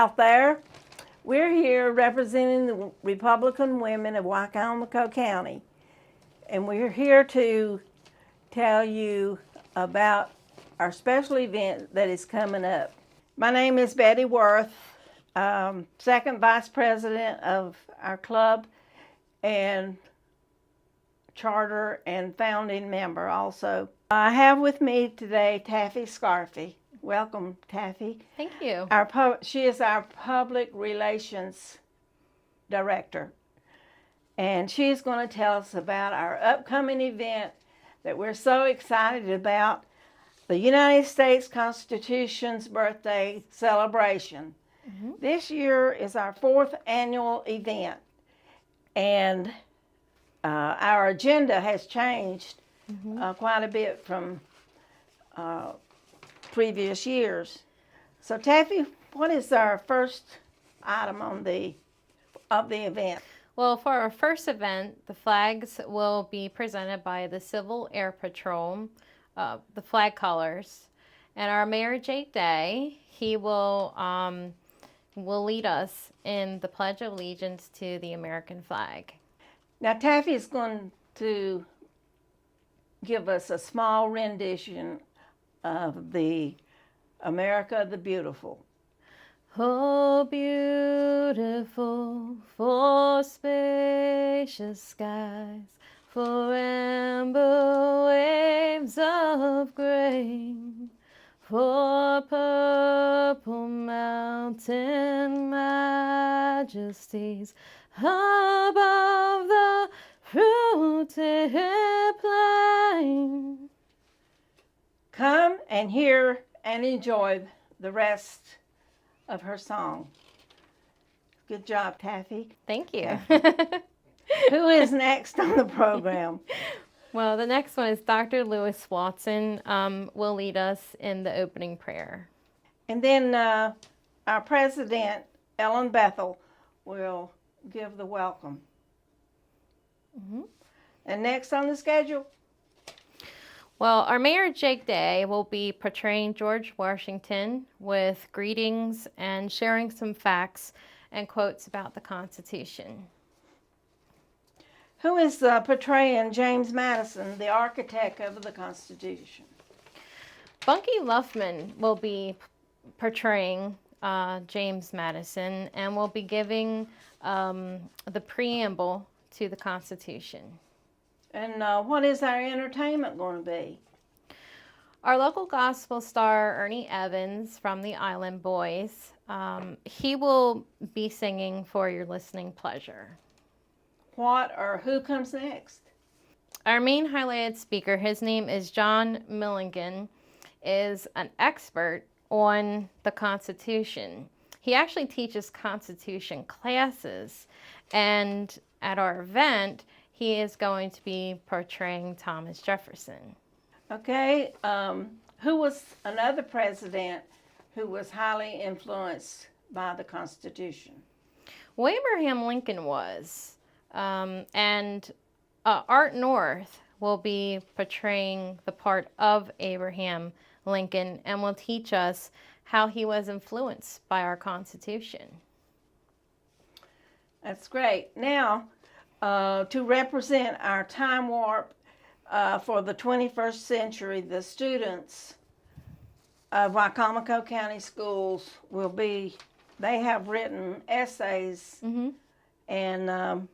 out there. We're here representing the Republican women of Wicomico County, and we're here to tell you about our special event that is coming up. My name is Betty Worth, second vice president of our club and charter and founding member also. I have with me today Taffy Scarfy. Welcome, Taffy. Thank you. She is our public relations director, and she's going to tell us about our upcoming event that we're so excited about, the United States Constitution's birthday celebration. Mm-hmm. This year is our 4th annual event, and our agenda has changed quite a bit from previous years. So Taffy, what is our first item of the event? Well, for our first event, the flags will be presented by the Civil Air Patrol, the flag colors, and our Mayor Jake Day. He will lead us in the Pledge of Allegiance to the American flag. Now Taffy is going to give us a small rendition of the America the Beautiful. Oh, beautiful for spacious skies, for amber waves of grain, for purple mountain majesties above the fruited plain. Come and hear and enjoy the rest of her song. Good job, Taffy. Thank you. Who is next on the program? Well, the next one is Dr. Lewis Watson will lead us in the opening prayer. And then our president, Ellen Bethel, will give the welcome. Mm-hmm. And next on the schedule? Well, our Mayor Jake Day will be portraying George Washington with greetings and sharing some facts and quotes about the Constitution. Who is portraying James Madison, the architect of the Constitution? Bunky Luffman will be portraying James Madison and will be giving the preamble to the Constitution. And what is our entertainment going to be? Our local gospel star, Ernie Evans from the Island Boys, he will be singing for your listening pleasure. What or who comes next? Our main highlighted speaker, his name is John Milligan, is an expert on the Constitution. He actually teaches Constitution classes, and at our event, he is going to be portraying Thomas Jefferson. Okay, who was another president who was highly influenced by the Constitution? Well, Abraham Lincoln was. And Art North will be portraying the part of Abraham Lincoln and will teach us how he was influenced by our Constitution. That's great. Now, to represent our time warp for the 21st century, the students of Wicomico County Schools they have written essays, and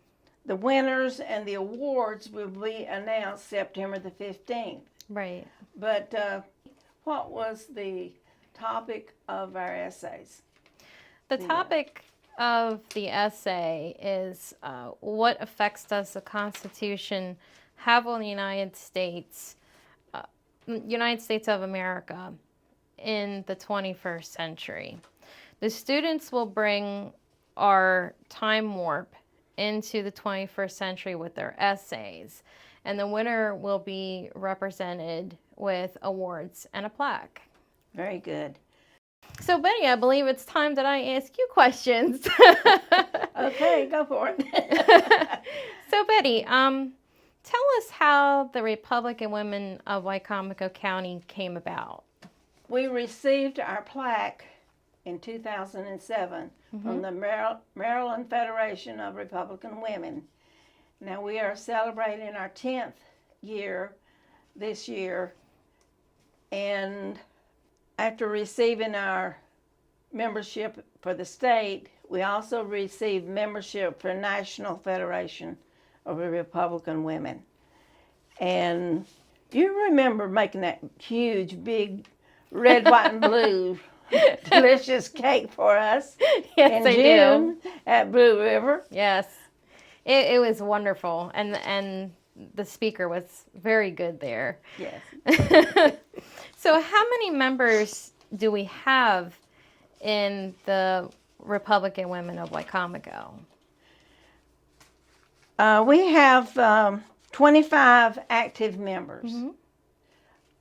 the winners and the awards will be announced September the 15th. Right. But what was the topic of our essays? The topic of the essay is what effects does the Constitution have on the United States of America in the 21st century. The students will bring our time warp into the 21st century with their essays, and the winner will be represented with awards and a plaque. Very good. So Betty, I believe it's time that I ask you questions. Okay, go for it. So Betty, tell us how the Republican Women of Wicomico County came about. We received our plaque in 2007 from the Maryland Federation of Republican Women. Now we are celebrating our 10th year this year, and after receiving our membership for the state, we also received membership for National Federation of Republican Women. And you remember making that huge, big red, white, and blue delicious cake for us Yes, in I June do. at Blue River. Yes, it was wonderful, and the speaker was very good there. Yes. So, how many members do we have in the Republican Women of Wicomico? We have 25 active members.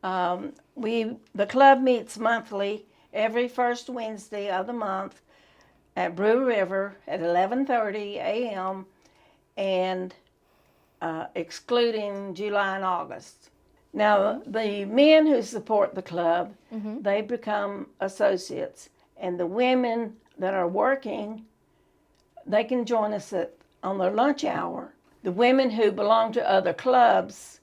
The club meets monthly every first Wednesday of the month at Brew River at 11:30 a.m. and excluding July and August. Now, the men who support the club, they become associates, and the women that are working, they can join us on their lunch hour. The women who belong to other clubs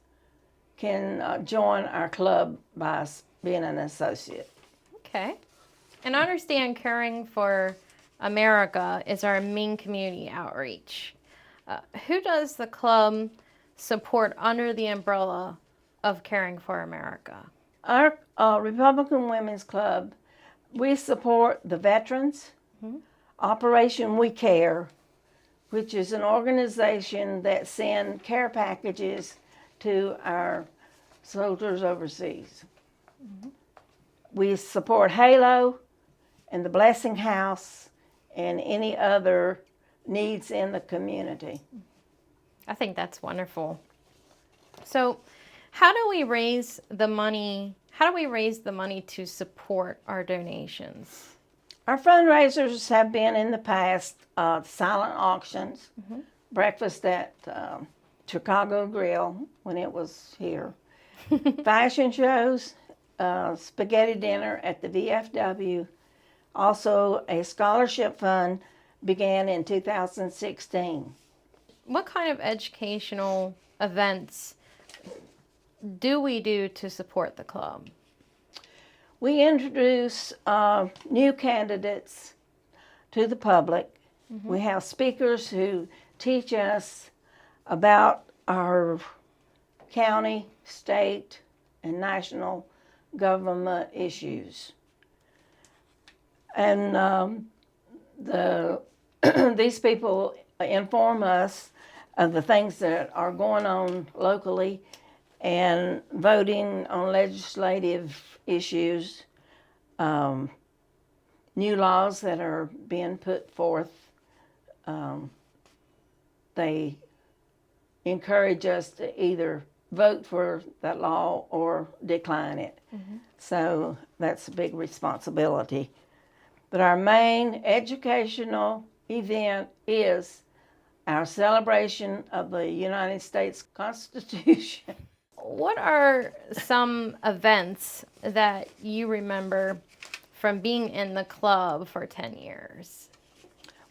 can join our club by being an associate. Okay. And I understand Caring for America is our main community outreach. Who does the club support under the umbrella of Caring for America? Our Republican Women's Club, we support the veterans, Operation We Care, which is an organization that sends care packages to our soldiers overseas. We support Halo and the Blessing House and any other needs in the community. I think that's wonderful. So, how do we raise the money? How do we raise the money to support our donations? Our fundraisers have been in the past silent auctions, breakfast at Chicago Grill when it was here, fashion shows, spaghetti dinner at the VFW. Also, a scholarship fund began in 2016. What kind of educational events do we do to support the club? We introduce new candidates to the public. We have speakers who teach us about our county, state, and national government issues. And these people inform us of the things that are going on locally and voting on legislative issues, new laws that are being put forth. They encourage us to either vote for that law or decline it. So that's a big responsibility. But our main educational event is our celebration of the United States Constitution. What are some events that you remember from being in the club for 10 years?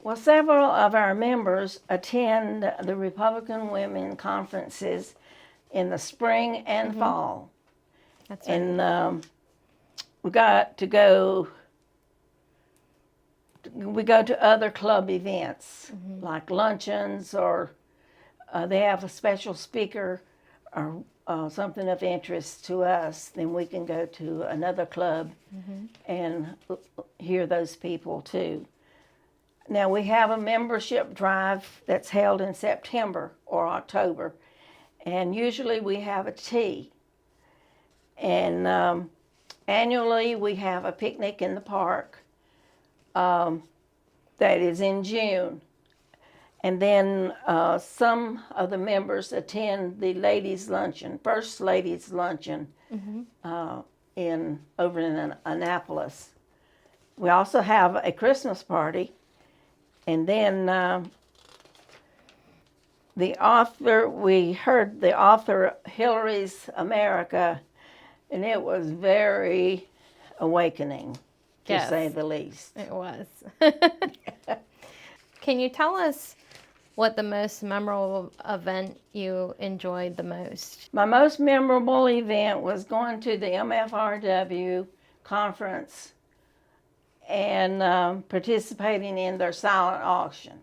Well, several of our members attend the Republican Women conferences in the spring and fall. That's right. And we got to go. We go to other club events like luncheons, or they have a special speaker or something of interest to us. Then we can go to another club and hear those people too. Now we have a membership drive that's held in September or October, and usually we have a tea. And annually we have a picnic in the park. That is in June. And then some of the members attend the ladies' luncheon, First Ladies' Luncheon, over in Annapolis. We also have a Christmas party. And then we heard the author Hillary's America, and it was very awakening. to Yes. say the least. It was. Can you tell us what the most memorable event you enjoyed the most? My most memorable event was going to the MFRW conference and participating in their silent auction.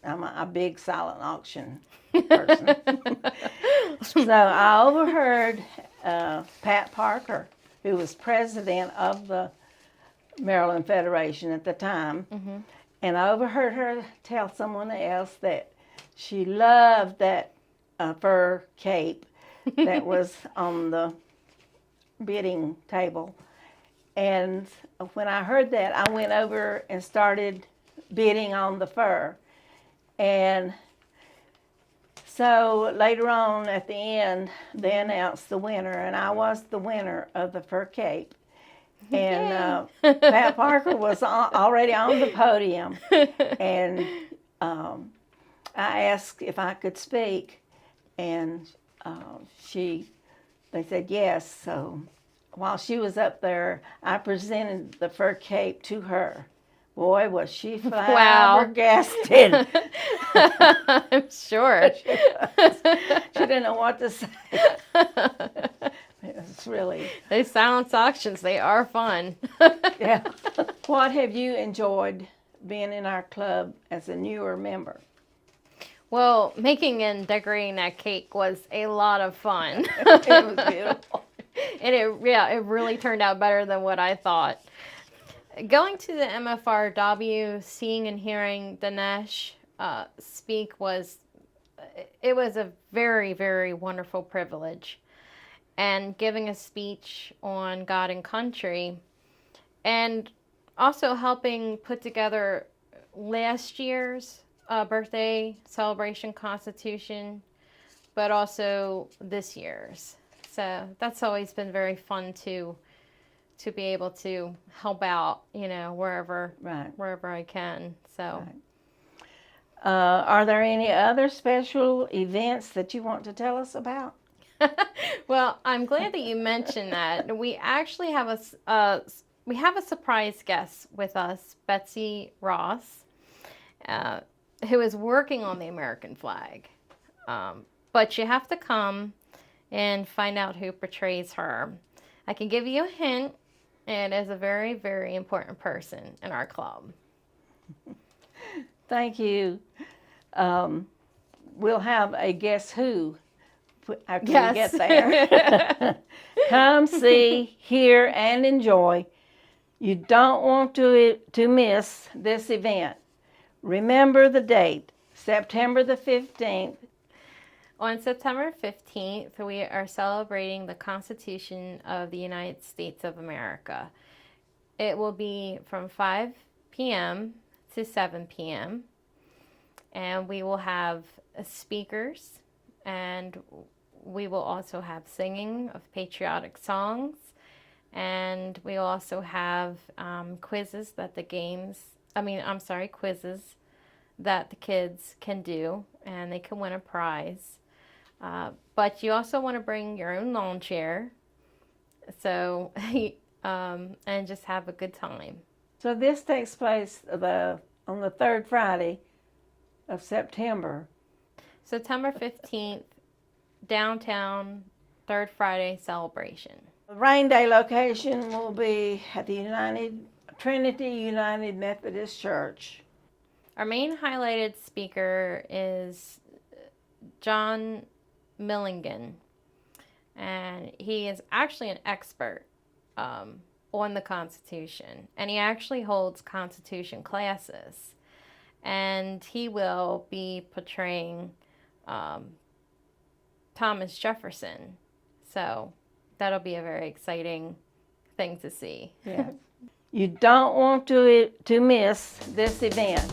I'm a big silent auction person. So I overheard Pat Parker, who was president of the Maryland Federation at the time, and I overheard her tell someone else that she loved that fur cape that was on the bidding table. And when I heard that, I went over and started bidding on the fur. And so later on at the end, they announced the winner, and I was the winner of the fur cape. And Pat Parker was already on the podium, and I asked if I could speak, and they said yes. So while she was up there, I presented the fur cape to her. Boy, was she flabbergasted. I'm sure. She didn't know what to say. It was really... Those silence auctions, they are fun. Yeah. What have you enjoyed being in our club as a newer member? Well, making and decorating that cake was a lot of fun. It was beautiful. And it really turned out better than what I thought. Going to the MFRW, seeing and hearing Dinesh speak was a very, very wonderful privilege. And giving a speech on God and country, and also helping put together last year's birthday celebration constitution, but also this year's. So that's always been very fun to be able to help out, wherever I can. So, are there any other special events that you want to tell us about? Well, I'm glad that you mentioned that. We actually have a surprise guest with us, Betsy Ross, who is working on the American flag. But you have to come and find out who portrays her. I can give you a hint. It is a very, very important person in our club. Thank you. We'll have a Guess Who after we get there. Come, see, hear, and enjoy. You don't want to miss this event. Remember the date, September the 15th. On September 15th, we are celebrating the Constitution of the United States of America. It will be from 5 p.m. to 7 p.m. And we will have speakers, and we will also have singing of patriotic songs, and we will also have quizzes that the kids can do, and they can win a prize. But you also want to bring your own lawn chair, so and just have a good time. So this takes place on the third Friday of September. September 15th, downtown, third Friday celebration. The rain day location will be at the Trinity United Methodist Church. Our main highlighted speaker is John Milligan, and he is actually an expert on the Constitution, and he actually holds Constitution classes, and he will be portraying Thomas Jefferson, so that'll be a very exciting thing to see. Yeah. You don't want to miss this event.